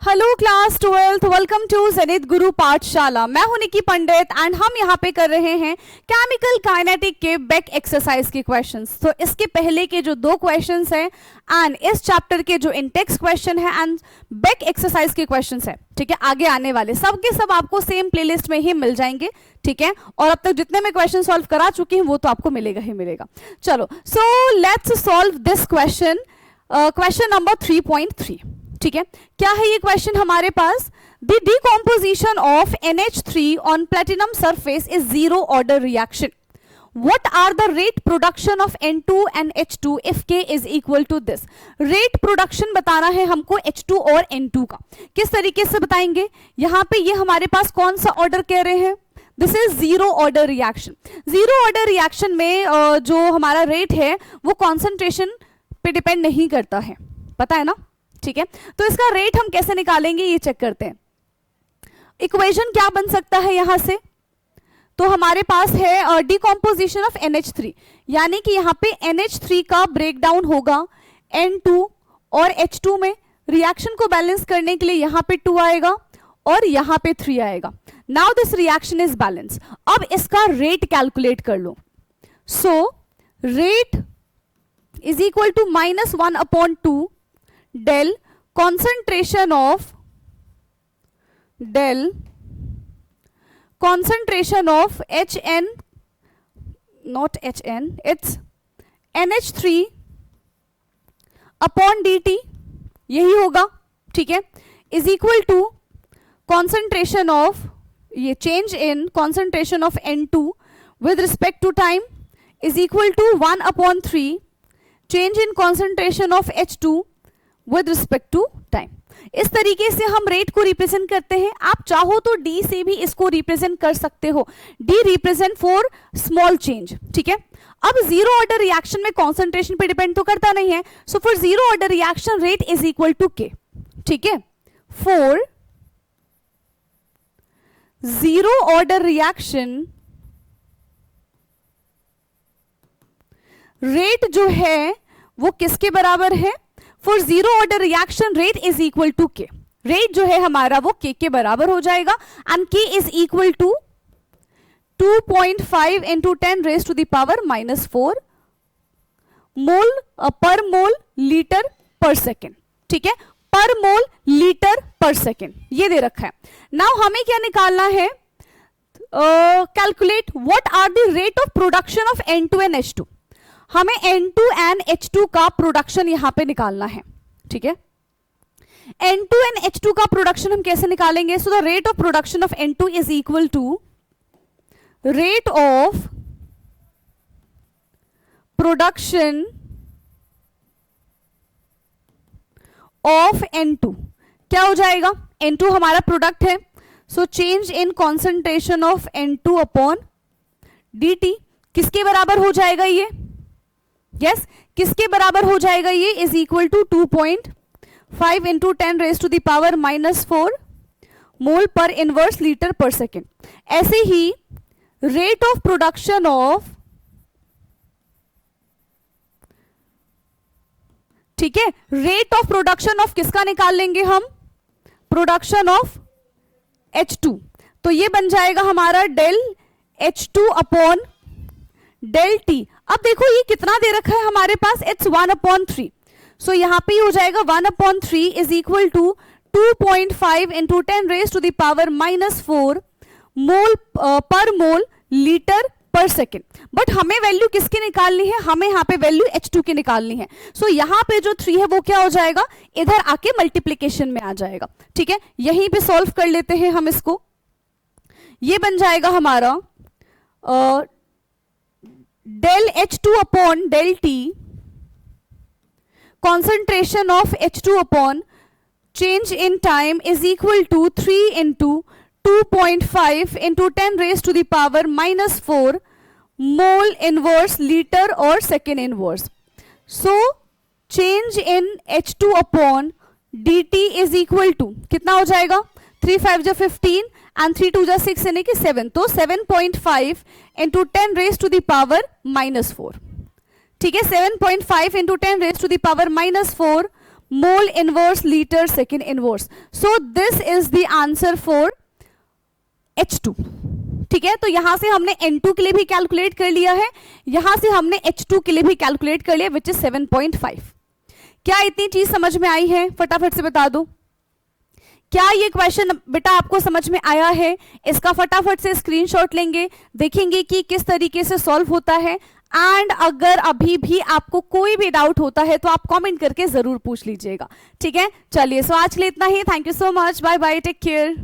Hello class 12th, welcome to Zenith Guru Pathshala. मैं हूं निकी पंडित and हम यहाँ पे कर रहे हैं केमिकल काइनेटिक के बेक एक्सरसाइज के क्वेश्चंस। तो इसके पहले के जो दो क्वेश्चंस हैं एंड इस चैप्टर के जो इंटेक्स क्वेश्चन है एंड बेक एक्सरसाइज के क्वेश्चंस है, ठीक है, आगे आने वाले सब के सब आपको सेम प्लेलिस्ट में ही मिल जाएंगे, ठीक है। और अब तक जितने मैं क्वेश्चन सॉल्व करा चुकी हूँ वो तो आपको मिलेगा ही मिलेगा। चलो, so let's solve this question, question number 3.3, ठीक है। क्या है ये क्वेश्चन हमारे पास? The decomposition of NH3 on platinum surface is zero order reaction. What are the rate production of N2 and H2 if K is equal to this? Rate production बताना है हमको H2 और N2 का। किस तरीके से बताएंगे? यहाँ पे ये हमारे पास कौन सा ऑर्डर कह रहे हैं? This is zero order reaction. Zero order reaction में जो हमारा रेट है वो कॉन्सेंट्रेशन पे डिपेंड नहीं करता है, पता है ना, ठीक है। तो इसका रेट हम कैसे निकालेंगे ये चेक करते हैं। इक्वेशन क्या बन सकता है यहां से? तो हमारे पास है डिकम्पोजिशन ऑफ NH3, यानी कि यहाँ पे NH3 का ब्रेकडाउन होगा N2 और H2 में। रिएक्शन को बैलेंस करने के लिए यहाँ पे 2 आएगा और यहाँ पे 3 आएगा। Now this reaction is balance. अब इसका रेट कैलकुलेट कर लो। So rate is equal to -1/2 del concentration of HN, not HN, it's NH3 upon dt, यही होगा, ठीक है, is equal to concentration of, ये change in concentration of N2 with respect to time is equal to 1/3 change in concentration of H2 with respect to time. इस तरीके से हम rate को रिप्रेजेंट करते हैं। आप चाहो तो डी से भी इसको रिप्रेजेंट कर सकते हो। D represent for small change, ठीक है। अब जीरो ऑर्डर रिएक्शन में कॉन्सेंट्रेशन पे डिपेंड तो करता नहीं है, so for zero order reaction rate is equal to K, ठीक है। For zero order reaction rate जो है वो किसके बराबर है? For zero order reaction rate is equal to K. Rate जो है हमारा वो के बराबर हो जाएगा and K is equal to 2.5 into 10 raise to the power -4 mole per mole litre per second, ठीक है, पर मोल लीटर पर सेकेंड ये दे रखा है। नाउ हमें क्या निकालना है? Calculate what are the rate of production of N2 and H2। हमें N2 एंड H2 का प्रोडक्शन यहां पे निकालना है, ठीक है। N2 एंड H2 का प्रोडक्शन हम कैसे निकालेंगे? So the rate of production of N2 is equal to rate of production of N2 क्या हो जाएगा? N2 हमारा प्रोडक्ट है, so change in concentration of N2 upon dt किसके बराबर हो जाएगा ये? यस, किसके बराबर हो जाएगा ये? Is equal to 2.5 into 10 raise to the power -4 mole per inverse litre per second. ऐसे ही रेट ऑफ प्रोडक्शन ऑफ, ठीक है, रेट ऑफ प्रोडक्शन ऑफ किसका निकाल लेंगे हम? Production of H2। तो ये बन जाएगा हमारा del H2 upon del T। अब देखो ये कितना दे रखा है हमारे पास? इट्स 1/3। सो यहां पे हो जाएगा 1/3 is equal to 2.5 into 10 raise to the power -4 mole per mole litre per second. But हमें वैल्यू किसकी निकालनी है? हमें यहाँ पे वैल्यू H2 की निकालनी है। सो यहाँ पे जो 3 है वो क्या हो जाएगा? इधर आके मल्टीप्लीकेशन में आ जाएगा, ठीक है। यहीं पे सॉल्व कर लेते हैं हम इसको। ये बन जाएगा हमारा del H2 upon del T concentration of H2 upon change in time is equal to 3 into 2.5 into 10 raised to the power -4 mole inverse liter or second inverse. So change in H2 upon dt is equal to कितना हो जाएगा? 3 5 जा 15 and 3 2 जा 6 यानी कि 7, तो 7.5 into 10 raised to the power -4, ठीक है। 7.5 into 10 raised to the power -4 mole inverse litre second inverse. So this is the answer for H2. ठीक है, तो यहां से हमने N2 के लिए भी कैलकुलेट कर लिया है, यहां से हमने H2 के लिए भी कैलकुलेट कर लिया, विच इज 7.5. क्या इतनी चीज समझ में आई है? फटाफट से बता दो. क्या ये क्वेश्चन बेटा आपको समझ में आया है? इसका फटाफट से स्क्रीनशॉट लेंगे, देखेंगे कि किस तरीके से सॉल्व होता है. एंड अगर अभी भी आपको कोई भी डाउट होता है तो आप कमेंट करके जरूर पूछ लीजिएगा. ठीक है, चलिए, सो आज के लिए इतना ही. Thank you so much. Bye bye, take care.